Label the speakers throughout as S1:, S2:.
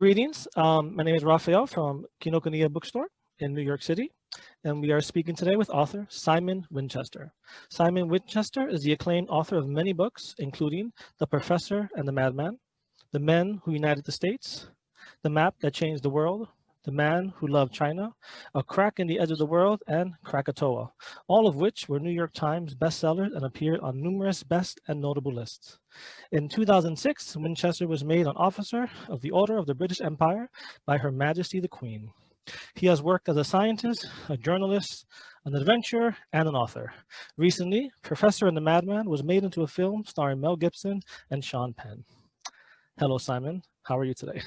S1: Greetings. My name is Raphael from Kinokuniya Bookstore in New York City, and we are speaking today with author Simon Winchester. Simon Winchester is the acclaimed author of many books, including The Professor and the Madman, The Men Who United the States, The Map That Changed the World, The Man Who Loved China, A Crack in the Edge of the World, and Krakatoa, all of which were New York Times bestsellers and appeared on numerous best and notable lists. In 2006, Winchester was made an officer of the Order of the British Empire by Her Majesty the Queen. He has worked as a scientist, a journalist, an adventurer, and an author. Recently, Professor and the Madman was made into a film starring Mel Gibson and Sean Penn. Hello, Simon. How are you today?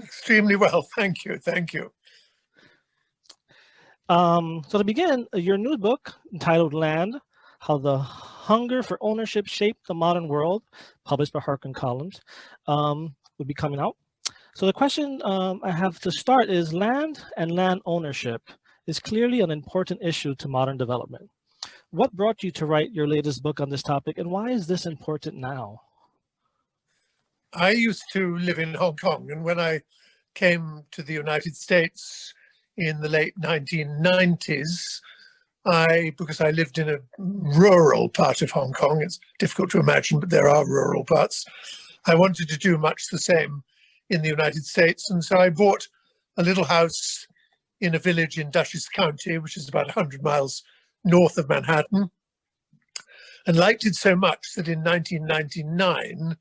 S2: Extremely well, thank you, thank you.
S1: So to begin, your new book entitled Land, How the Hunger for Ownership Shaped the Modern World, published by HarperCollins, will be coming out. So the question I have to start is, land and land ownership is clearly an important issue to modern development. What brought you to write your latest book on this topic, and why is this important now?
S2: I used to live in Hong Kong, and when I came to the United States in the late 1990s, because I lived in a rural part of Hong Kong, it's difficult to imagine, but there are rural parts, I wanted to do much the same in the United States. And so I bought a little house in a village in Dutchess County, which is about 100 miles north of Manhattan, and liked it so much that in 1999,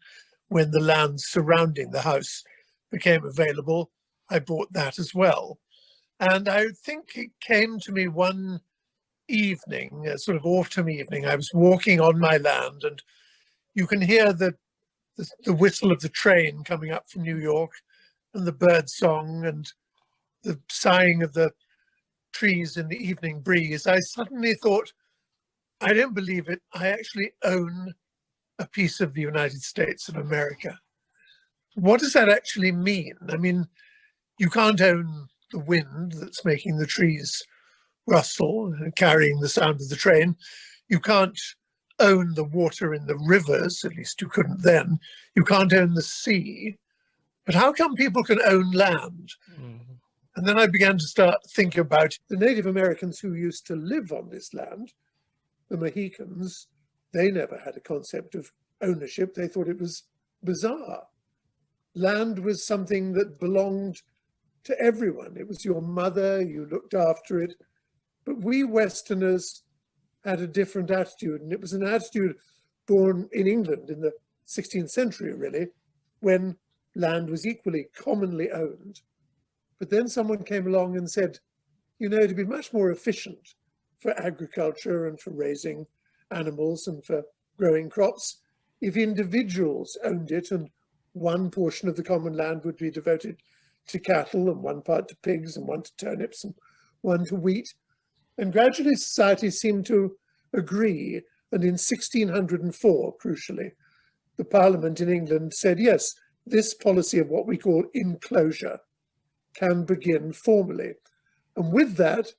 S2: when the land surrounding the house became available, I bought that as well. And I think it came to me one evening, a sort of autumn evening. I was walking on my land, and you can hear the whistle of the train coming up from New York, and the bird song, and the sighing of the trees in the evening breeze. I suddenly thought, I don't believe it, I actually own a piece of the United States of America. What does that actually mean? I mean, you can't own the wind that's making the trees rustle and carrying the sound of the train. You can't own the water in the rivers, at least you couldn't then. You can't own the sea. But how come people can own land? Mm-hmm. And then I began to start thinking about the Native Americans who used to live on this land, the Mohicans. They never had a concept of ownership. They thought it was bizarre. Land was something that belonged to everyone. It was your mother, you looked after it. But we Westerners had a different attitude, and it was an attitude born in England in the 16th century, really, when land was equally commonly owned. But then someone came along and said, you know, it'd be much more efficient for agriculture and for raising animals and for growing crops if individuals owned it, and one portion of the common land would be devoted to cattle, and one part to pigs, and one to turnips, and one to wheat. And gradually society seemed to agree. And in 1604, crucially, the Parliament in England said, yes, this policy of what we call enclosure can begin formally. And with that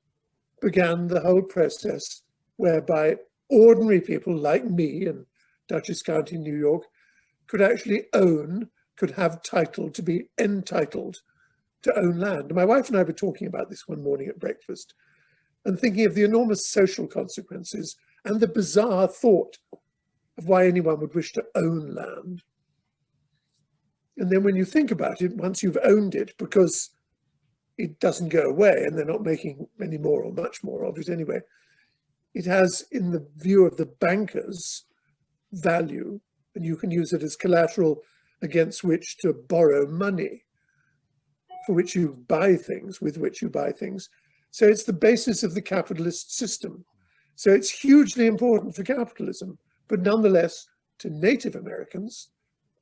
S2: began the whole process whereby ordinary people like me in Dutchess County, New York, could actually own, could have title, to be entitled to own land. And my wife and I were talking about this one morning at breakfast and thinking of the enormous social consequences and the bizarre thought of why anyone would wish to own land. And then when you think about it, once you've owned it, because it doesn't go away and they're not making any more or much more of it anyway, it has, in the view of the bankers, value, and you can use it as collateral against which to borrow money, for which you buy things, with which you buy things. So it's the basis of the capitalist system. So it's hugely important for capitalism, but nonetheless, to Native Americans,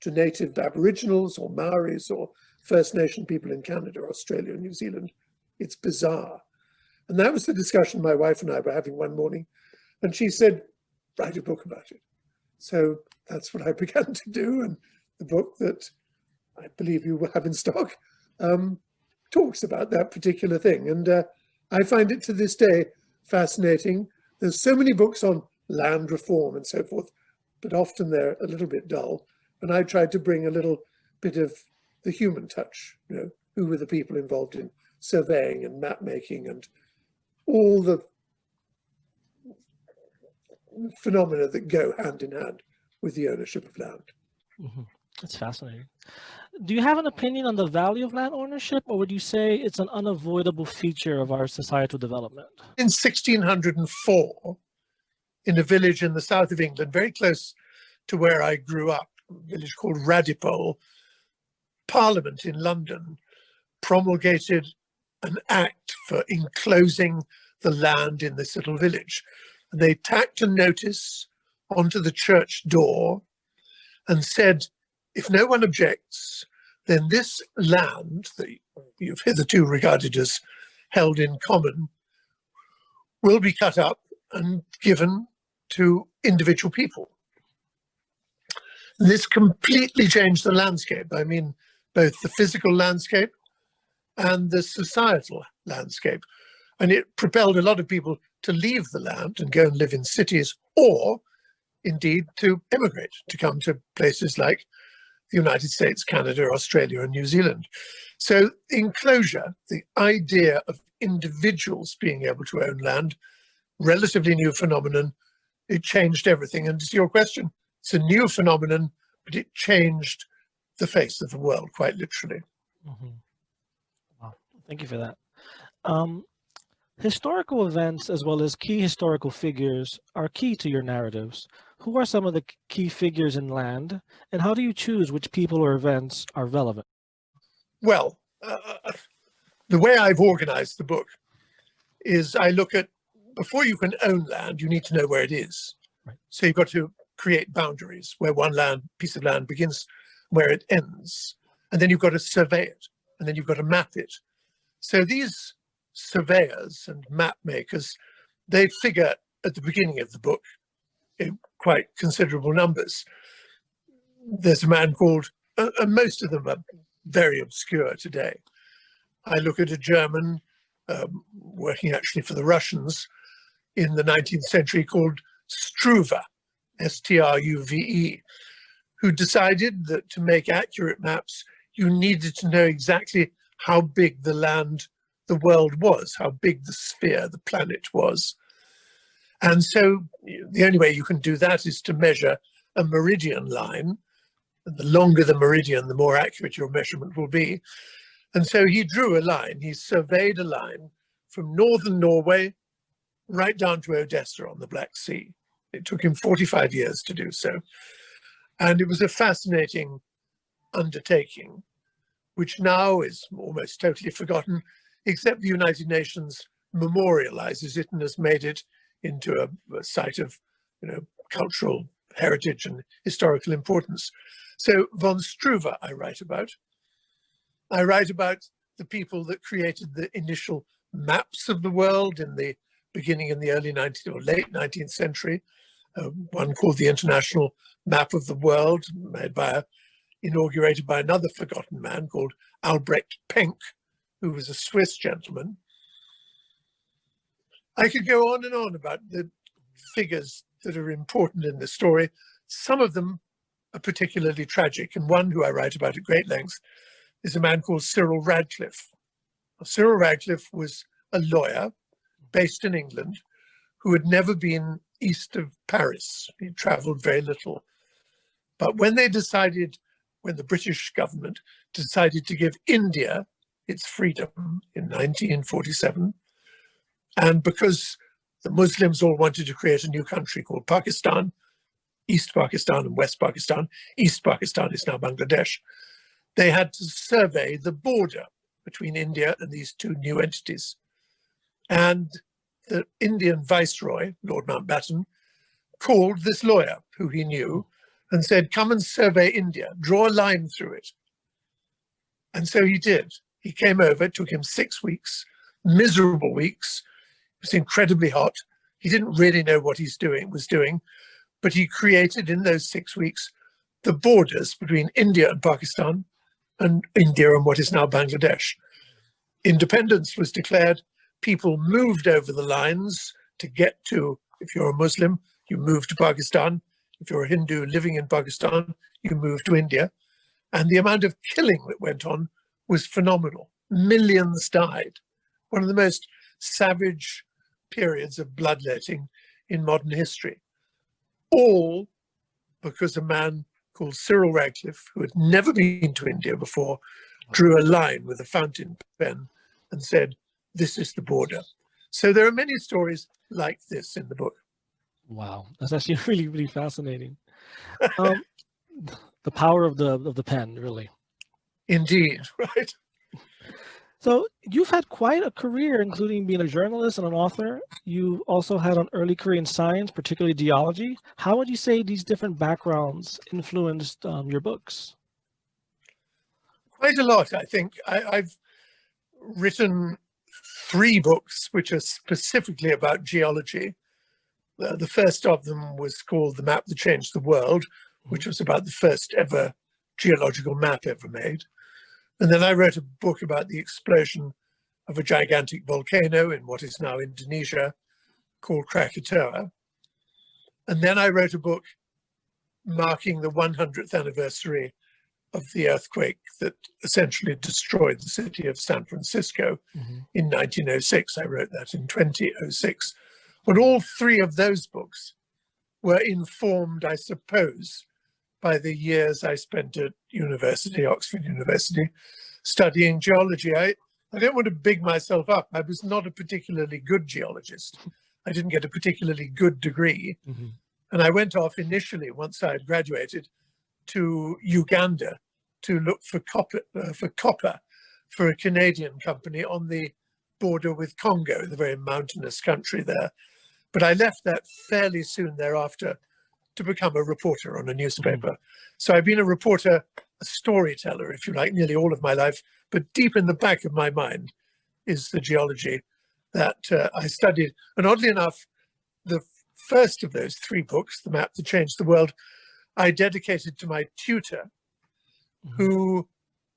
S2: to native Aboriginals or Maoris or First Nation people in Canada, Australia, and New Zealand, it's bizarre. And that was the discussion my wife and I were having one morning. And she said, write a book about it. So that's what I began to do. And the book that I believe you will have in stock talks about that particular thing. And I find it to this day fascinating. There's so many books on land reform and so forth, but often they're a little bit dull. And I tried to bring a little bit of the human touch. Who were the people involved in surveying and map making and all the phenomena that go hand in hand with the ownership of land.
S1: Mm-hmm. That's fascinating. Do you have an opinion on the value of land ownership, or would you say it's an unavoidable feature of our societal development?
S2: In 1604, in a village in the south of England, very close to where I grew up, a village called Radipole, Parliament in London promulgated an act for enclosing the land in this little village. And they tacked a notice onto the church door and said, if no one objects, then this land that you've hitherto regarded as held in common will be cut up and given to individual people. This completely changed the landscape. I mean, both the physical landscape and the societal landscape. And it propelled a lot of people to leave the land and go and live in cities, or indeed to emigrate, to come to places like the United States, Canada, Australia, and New Zealand. So enclosure, the idea of individuals being able to own land, relatively new phenomenon. It changed everything. And to your question, it's a new phenomenon, but it changed the face of the world, quite literally.
S1: Mm-hmm. Wow, thank you for that. Historical events as well as key historical figures are key to your narratives. Who are some of the key figures in land, and how do you choose which people or events are relevant?
S2: Well, the way I've organized the book is I look at, before you can own land, you need to know where it is.
S1: Right.
S2: So you've got to create boundaries where one piece of land begins, where it ends. And then you've got to survey it, and then you've got to map it. So these surveyors and map makers, they figure at the beginning of the book in quite considerable numbers. There's a man called, and most of them are very obscure today. I look at a German working actually for the Russians in the 19th century called Struve, S-T-R-U-V-E, who decided that to make accurate maps, you needed to know exactly how big the land, the world was, how big the sphere, the planet was. And so the only way you can do that is to measure a meridian line. And the longer the meridian, the more accurate your measurement will be. And so he drew a line, he surveyed a line from northern Norway right down to Odessa on the Black Sea. It took him 45 years to do so. And it was a fascinating undertaking, which now is almost totally forgotten, except the United Nations memorializes it and has made it into a site of, cultural heritage and historical importance. So von Struve I write about. I write about the people that created the initial maps of the world in the beginning in the early 19th or late 19th century. One called the International Map of the World, inaugurated by another forgotten man called Albrecht Penck, who was a Swiss gentleman. I could go on and on about the figures that are important in the story. Some of them are particularly tragic, and one who I write about at great length is a man called Cyril Radcliffe. Cyril Radcliffe was a lawyer based in England who had never been east of Paris. He traveled very little. But when the British government decided to give India its freedom in 1947, and because the Muslims all wanted to create a new country called Pakistan, East Pakistan and West Pakistan, East Pakistan is now Bangladesh, they had to survey the border between India and these two new entities. And the Indian viceroy, Lord Mountbatten, called this lawyer who he knew and said, come and survey India, draw a line through it. And so he did. He came over, it took him 6 weeks, miserable weeks. It was incredibly hot. He didn't really know what he was doing, but he created in those 6 weeks the borders between India and Pakistan and India and what is now Bangladesh. Independence was declared. People moved over the lines to get to, if you're a Muslim, you move to Pakistan. If you're a Hindu living in Pakistan, you move to India. And the amount of killing that went on was phenomenal. Millions died. One of the most savage periods of bloodletting in modern history. All because a man called Cyril Radcliffe, who had never been to India before, drew a line with a fountain pen and said, "This is the border." So there are many stories like this in the book.
S1: Wow, that's actually really, really fascinating. The power of the pen, really.
S2: Indeed, right?
S1: So you've had quite a career, including being a journalist and an author. You also had an early career in science, particularly geology. How would you say these different backgrounds influenced your books?
S2: Quite a lot, I think. I've written 3 books which are specifically about geology. The first of them was called The Map That Changed the World, which was about the first ever geological map ever made. And then I wrote a book about the explosion of a gigantic volcano in what is now Indonesia called Krakatoa. And then I wrote a book marking the 100th anniversary of the earthquake that essentially destroyed the city of San Francisco in 1906. I wrote that in 2006. But all 3 of those books were informed, I suppose, by the years I spent at university, Oxford University, studying geology. I don't want to big myself up. I was not a particularly good geologist. I didn't get a particularly good degree. And I went off initially, once I had graduated, to Uganda to look for copper for a Canadian company on the border with Congo, the very mountainous country there. But I left that fairly soon thereafter to become a reporter on a newspaper. So I've been a reporter, a storyteller, if you like, nearly all of my life. But deep in the back of my mind is the geology that I studied. And oddly enough, the first of those 3 books, The Map That Changed the World, I dedicated to my tutor, who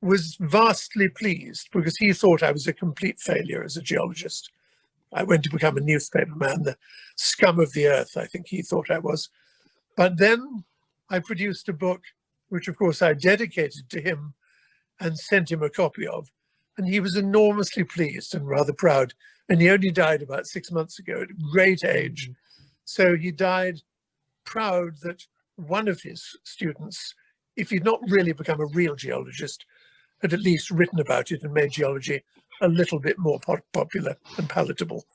S2: was vastly pleased because he thought I was a complete failure as a geologist. I went to become a newspaper man, the scum of the earth, I think he thought I was. But then I produced a book, which of course I dedicated to him and sent him a copy of. And he was enormously pleased and rather proud. And he only died about 6 months ago at a great age. So he died proud that one of his students, if he'd not really become a real geologist, had at least written about it and made geology a little bit more popular and palatable.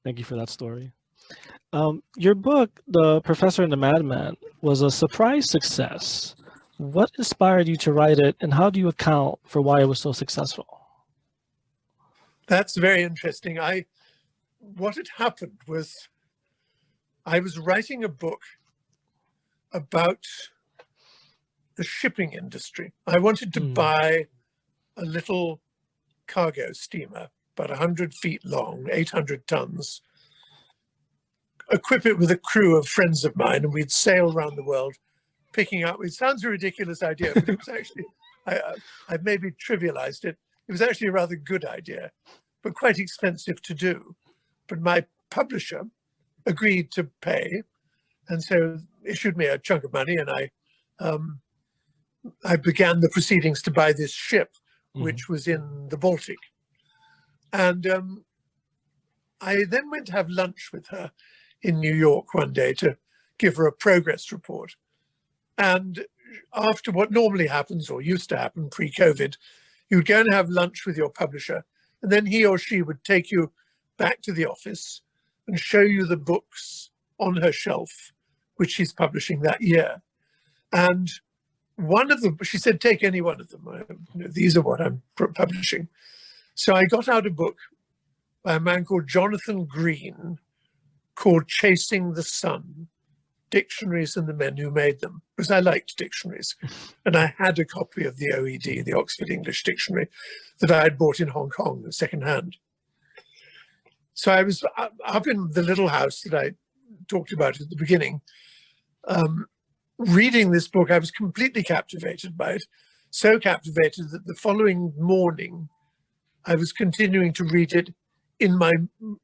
S1: Thank you for that story. Your book, The Professor and the Madman, was a surprise success. What inspired you to write it, and how do you account for why it was so successful?
S2: That's very interesting. What had happened was I was writing a book about the shipping industry. I wanted to buy a little cargo steamer, about 100 feet long, 800 tons, equip it with a crew of friends of mine, and we'd sail around the world picking up. It sounds a ridiculous idea, but it was actually, I maybe trivialized it. It was actually a rather good idea, but quite expensive to do. But my publisher agreed to pay, and so issued me a chunk of money, and I began the proceedings to buy this ship, which was in the Baltic. And I then went to have lunch with her in New York one day to give her a progress report. And after what normally happens, or used to happen pre-COVID, you would go and have lunch with your publisher, and then he or she would take you back to the office and show you the books on her shelf, which she's publishing that year. And one of them, she said, take any one of them. These are what I'm publishing. So I got out a book by a man called Jonathan Green called Chasing the Sun, Dictionaries and the Men Who Made Them, because I liked dictionaries. And I had a copy of the OED, the Oxford English Dictionary, that I had bought in Hong Kong secondhand. So I was up in the little house that I talked about at the beginning, reading this book. I was completely captivated by it, so captivated that the following morning, I was continuing to read it in my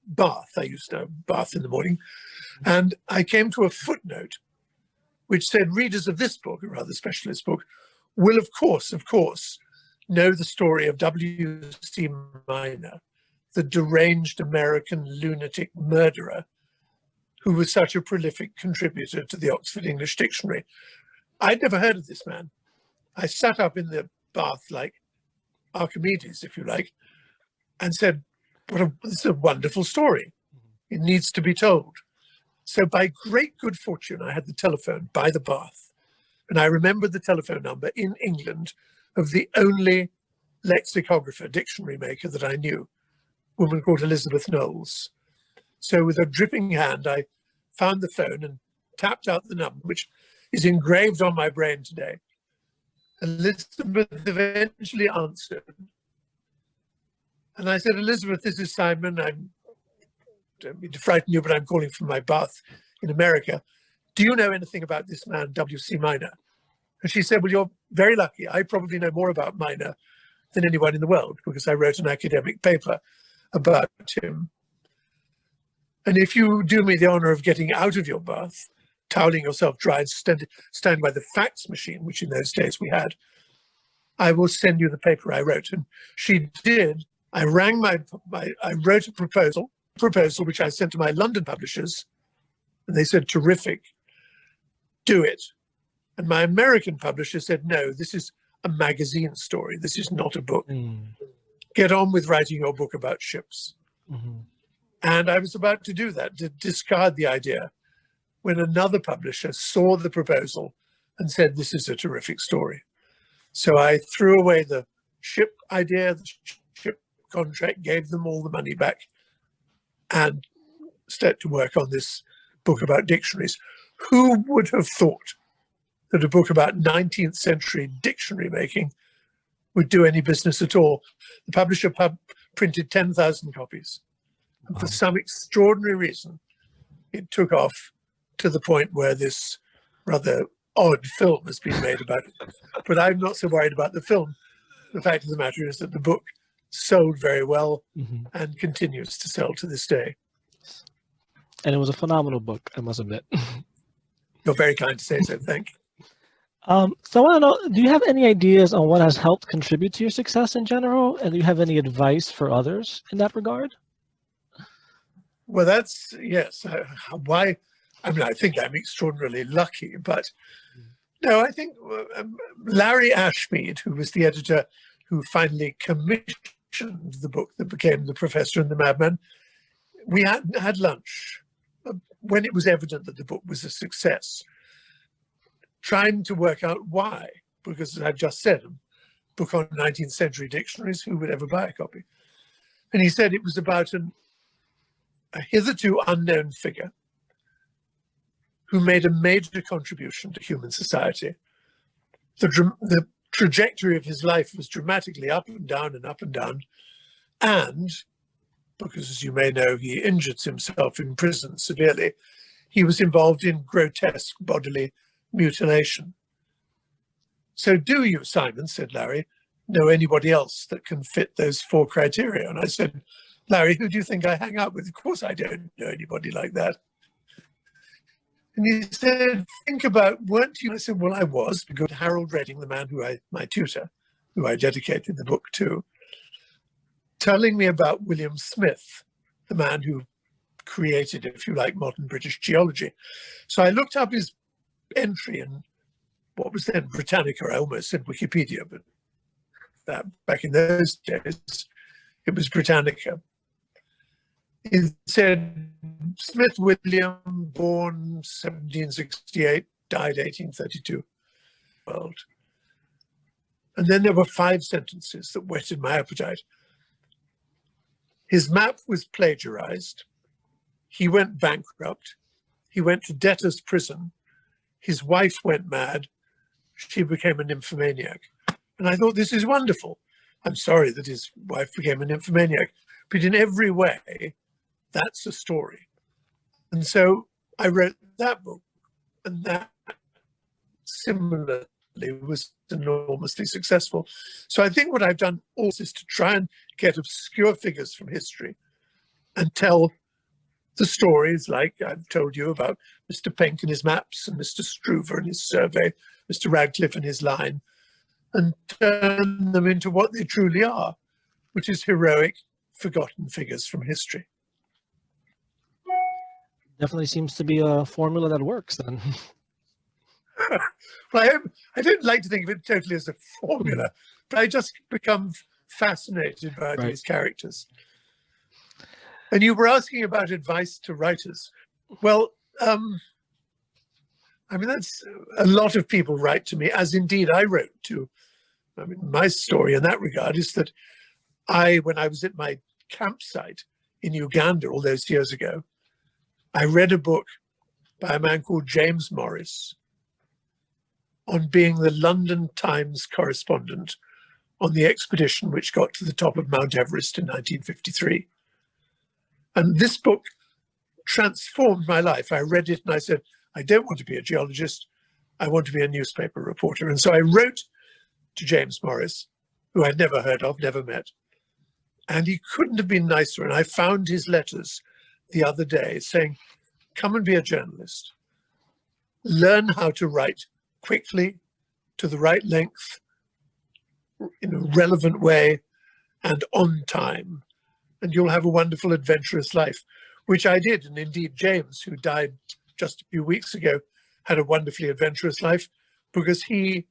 S2: bath. I used to have a bath in the morning. And I came to a footnote which said readers of this book, a rather specialist book, will of course, know the story of W.C. Minor, the deranged American lunatic murderer who was such a prolific contributor to the Oxford English Dictionary. I'd never heard of this man. I sat up in the bath like Archimedes, if you like, and said, this is a wonderful story. It needs to be told. So by great good fortune, I had the telephone by the bath. And I remembered the telephone number in England of the only lexicographer, dictionary maker that I knew, a woman called Elizabeth Knowles. So with a dripping hand, I found the phone and tapped out the number, which is engraved on my brain today. Elizabeth eventually answered. And I said, Elizabeth, this is Simon. I don't mean to frighten you, but I'm calling from my bath in America. Do you know anything about this man, W.C. Minor? And she said, well, you're very lucky. I probably know more about Minor than anyone in the world because I wrote an academic paper about him. And if you do me the honor of getting out of your bath, toweling yourself dry and stand by the fax machine, which in those days we had, I will send you the paper I wrote. And she did. I rang I wrote a proposal which I sent to my London publishers, and they said, terrific, do it. And my American publisher said, no, this is a magazine story. This is not a book. Get on with writing your book about ships. And I was about to do that, to discard the idea, when another publisher saw the proposal and said, this is a terrific story. So I threw away the ship idea, the ship contract, gave them all the money back, and set to work on this book about dictionaries. Who would have thought that a book about 19th century dictionary making would do any business at all? The publisher printed 10,000 copies. And for some extraordinary reason, it took off to the point where this rather odd film has been made about it. But I'm not so worried about the film. The fact of the matter is that the book sold very well and continues to sell to this day.
S1: And it was a phenomenal book, I must admit.
S2: You're very kind to say so. Thank you.
S1: So I want to know, do you have any ideas on what has helped contribute to your success in general? And do you have any advice for others in that regard?
S2: Well, that's, yes. Why? I mean, I think I'm extraordinarily lucky, but no, I think Larry Ashmead, who was the editor who finally commissioned the book that became The Professor and the Madman, we had lunch when it was evident that the book was a success, trying to work out why, because as I've just said, a book on 19th century dictionaries, who would ever buy a copy? And he said it was about a hitherto unknown figure who made a major contribution to human society. The trajectory of his life was dramatically up and down and up and down. And because, as you may know, he injured himself in prison severely, he was involved in grotesque bodily mutilation. So do you, Simon, said Larry, know anybody else that can fit those 4 criteria? And I said, Larry, who do you think I hang out with? Of course I don't know anybody like that. And he said, think about, weren't you? I said, well, I was, because Harold Redding, the man my tutor, who I dedicated the book to, telling me about William Smith, the man who created, if you like, modern British geology. So I looked up his entry in what was then Britannica. I almost said Wikipedia, but that, back in those days, it was Britannica. It said, Smith William, born 1768, died 1832. World. And then there were 5 sentences that whetted my appetite. His map was plagiarized. He went bankrupt. He went to debtor's prison. His wife went mad. She became a nymphomaniac. And I thought, this is wonderful. I'm sorry that his wife became a nymphomaniac, but in every way, that's a story. And so I wrote that book, and that similarly was enormously successful. So I think what I've done also is to try and get obscure figures from history and tell the stories like I've told you about Mr. Penck and his maps and Mr. Struve and his survey, Mr. Radcliffe and his line, and turn them into what they truly are, which is heroic, forgotten figures from history.
S1: Definitely seems to be a formula that works then.
S2: Well, I don't like to think of it totally as a formula, but I just become fascinated by
S1: Right.
S2: these characters. And you were asking about advice to writers. Well, I mean, that's a lot of people write to me, as indeed I wrote to. I mean, my story in that regard is that when I was at my campsite in Uganda all those years ago, I read a book by a man called James Morris on being the London Times correspondent on the expedition which got to the top of Mount Everest in 1953. And this book transformed my life. I read it and I said, I don't want to be a geologist. I want to be a newspaper reporter. And so I wrote to James Morris, who I'd never heard of, never met. And he couldn't have been nicer. And I found his letters the other day saying, come and be a journalist. Learn how to write quickly, to the right length, in a relevant way, and on time. And you'll have a wonderful, adventurous life, which I did. And indeed, James, who died just a few weeks ago, had a wonderfully adventurous life because he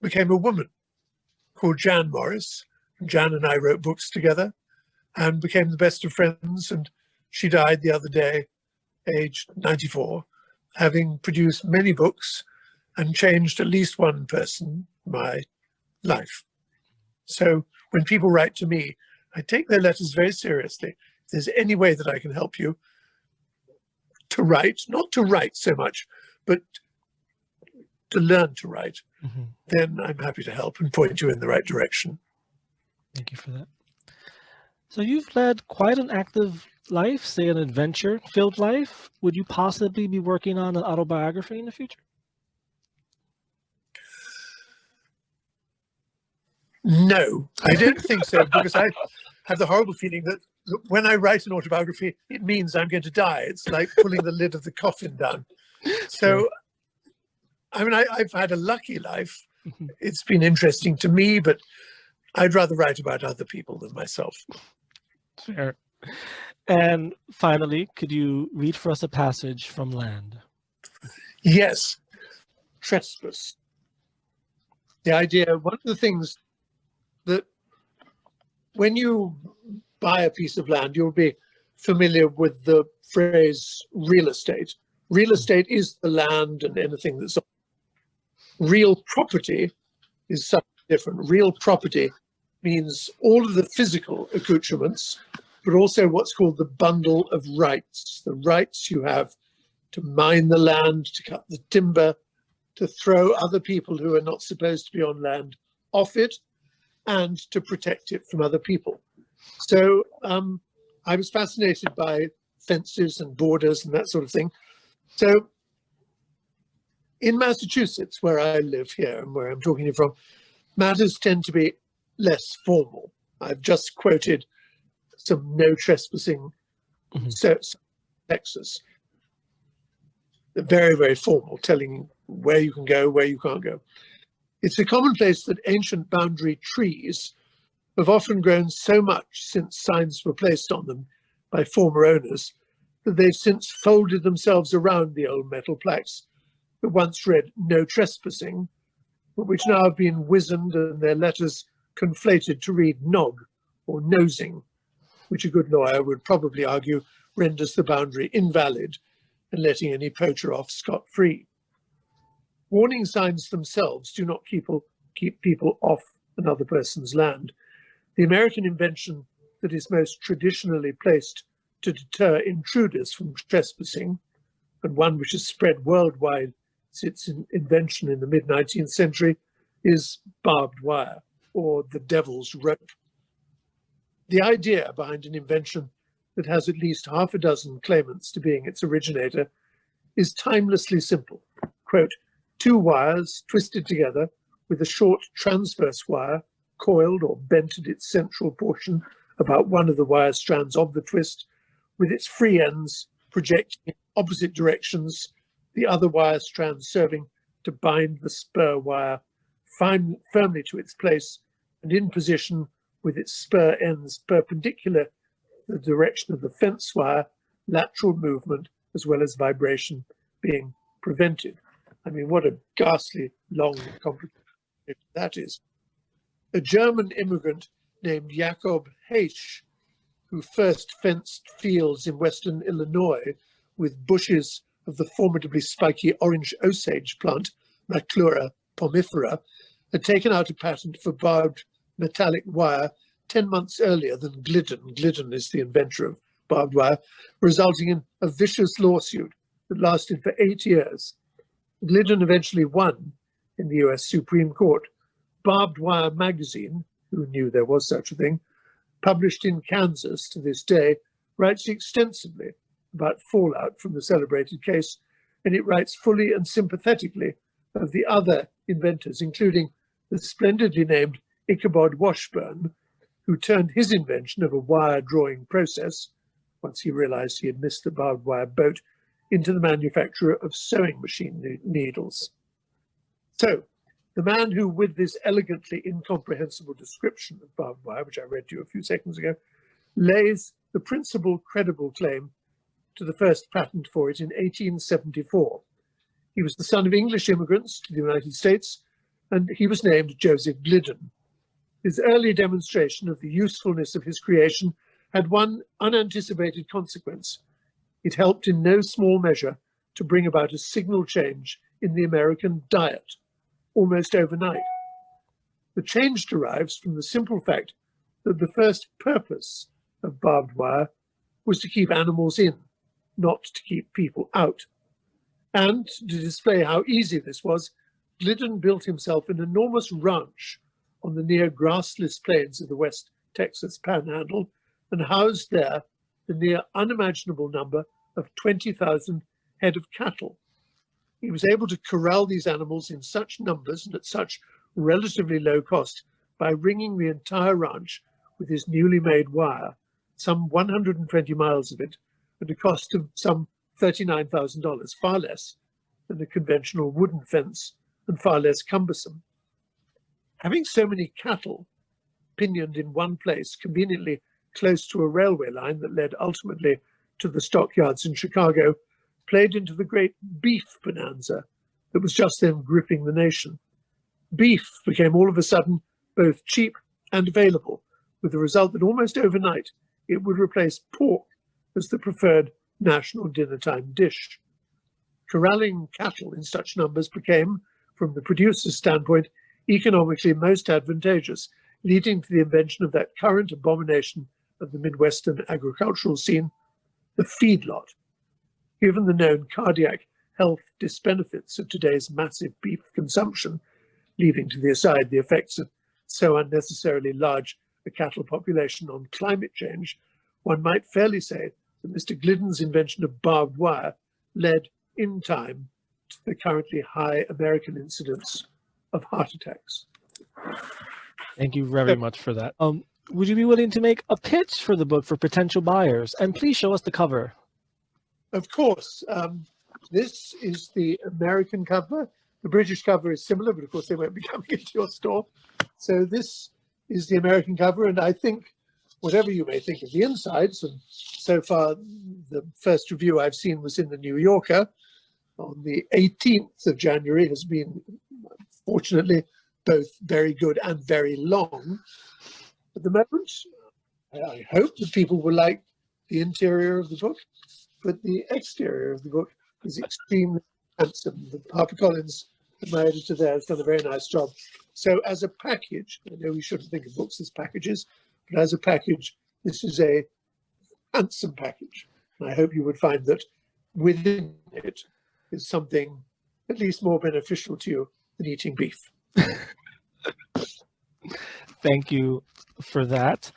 S2: became a woman called Jan Morris. And Jan and I wrote books together and became the best of friends. And she died the other day, aged 94, having produced many books and changed at least one person in my life. So when people write to me, I take their letters very seriously. If there's any way that I can help you to write, not to write so much, but to learn to write, then I'm happy to help and point you in the right direction.
S1: Thank you for that. So you've led quite an active life, say an adventure-filled life. Would you possibly be working on an autobiography in the future?
S2: No, I don't think so, because I have the horrible feeling that when I write an autobiography, it means I'm going to die. It's like pulling the lid of the coffin down. So, I mean, I've had a lucky life. It's been interesting to me, but I'd rather write about other people than myself.
S1: Fair. And finally, could you read for us a passage from Land?
S2: Yes. Trespass. The idea, one of the things that when you buy a piece of land, you'll be familiar with the phrase real estate. Real estate is the land and anything that's on. Real property is something different. Real property means all of the physical accoutrements, but also what's called the bundle of rights. The rights you have to mine the land, to cut the timber, to throw other people who are not supposed to be on land off it, and to protect it from other people. So I was fascinated by fences and borders and that sort of thing. So in Massachusetts, where I live here and where I'm talking to you from, matters tend to be less formal. I've just quoted some no trespassing Texas. They're very, very formal, telling where you can go, where you can't go. It's a commonplace that ancient boundary trees have often grown so much since signs were placed on them by former owners that they've since folded themselves around the old metal plaques that once read no trespassing, but which now have been wizened and their letters conflated to read nog or nosing, which a good lawyer would probably argue renders the boundary invalid and letting any poacher off scot-free. Warning signs themselves do not keep people off another person's land. The American invention that is most traditionally placed to deter intruders from trespassing, and one which has spread worldwide since its invention in the mid-19th century, is barbed wire, or the devil's rope. The idea behind an invention that has at least half a dozen claimants to being its originator is timelessly simple. Quote, 2 wires twisted together with a short transverse wire coiled or bent at its central portion about one of the wire strands of the twist, with its free ends projecting in opposite directions, the other wire strand serving to bind the spur wire firmly to its place and in position with its spur ends perpendicular to the direction of the fence wire, lateral movement as well as vibration being prevented. I mean, what a ghastly long complication that is. A German immigrant named Jakob Heisch, who first fenced fields in western Illinois with bushes of the formidably spiky orange osage plant, Maclura pomifera, had taken out a patent for barbed metallic wire 10 months earlier than Glidden. Glidden is the inventor of barbed wire, resulting in a vicious lawsuit that lasted for 8 years. Glidden eventually won in the US Supreme Court. Barbed Wire magazine, who knew there was such a thing, published in Kansas to this day, writes extensively about fallout from the celebrated case, and it writes fully and sympathetically of the other inventors, including the splendidly named Ichabod Washburn, who turned his invention of a wire drawing process, once he realized he had missed the barbed wire boat, into the manufacture of sewing machine needles. So, the man who, with this elegantly incomprehensible description of barbed wire, which I read to you a few seconds ago, lays the principal credible claim to the first patent for it in 1874. He was the son of English immigrants to the United States, and he was named Joseph Glidden. His early demonstration of the usefulness of his creation had one unanticipated consequence. It helped in no small measure to bring about a signal change in the American diet, almost overnight. The change derives from the simple fact that the first purpose of barbed wire was to keep animals in, not to keep people out. And to display how easy this was, Glidden built himself an enormous ranch on the near grassless plains of the West Texas Panhandle and housed there the near unimaginable number of 20,000 head of cattle. He was able to corral these animals in such numbers and at such relatively low cost by ringing the entire ranch with his newly made wire, some 120 miles of it, at a cost of some $39,000, far less than a conventional wooden fence and far less cumbersome. Having so many cattle pinioned in one place, conveniently close to a railway line that led ultimately to the stockyards in Chicago, played into the great beef bonanza that was just then gripping the nation. Beef became all of a sudden both cheap and available, with the result that almost overnight it would replace pork as the preferred national dinner-time dish. Corralling cattle in such numbers became, from the producer's standpoint, economically most advantageous, leading to the invention of that current abomination of the Midwestern agricultural scene, the feedlot. Given the known cardiac health disbenefits of today's massive beef consumption, leaving to the aside the effects of so unnecessarily large a cattle population on climate change, one might fairly say that Mr. Glidden's invention of barbed wire led, in time, to the currently high American incidence of heart attacks.
S1: Thank you very much for that. Would you be willing to make a pitch for the book for potential buyers? And please show us the cover.
S2: Of course. This is the American cover. The British cover is similar, but of course they won't be coming into your store. So this is the American cover, and I think whatever you may think of the insides, and so far the first review I've seen was in the New Yorker on the 18th of January, has been fortunately both very good and very long. At the moment, I hope that people will like the interior of the book, but the exterior of the book is extremely handsome. The HarperCollins, my editor there, has done a very nice job. So as a package, I know we shouldn't think of books as packages, but as a package, this is a handsome package. And I hope you would find that within it is something at least more beneficial to you than eating beef.
S1: Thank you for that.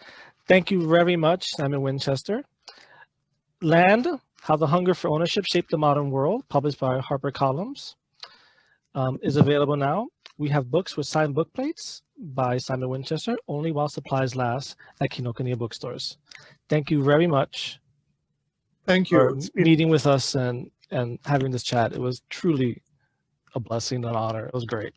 S1: Thank you very much, Simon Winchester. Land, How the Hunger for Ownership Shaped the Modern World, published by HarperCollins, is available now. We have books with signed book plates by Simon Winchester only while supplies last at Kinokuniya bookstores. Thank you very much.
S2: Thank you.
S1: for
S2: It's been,
S1: meeting with us and having this chat. It was truly a blessing and an honor. It was great.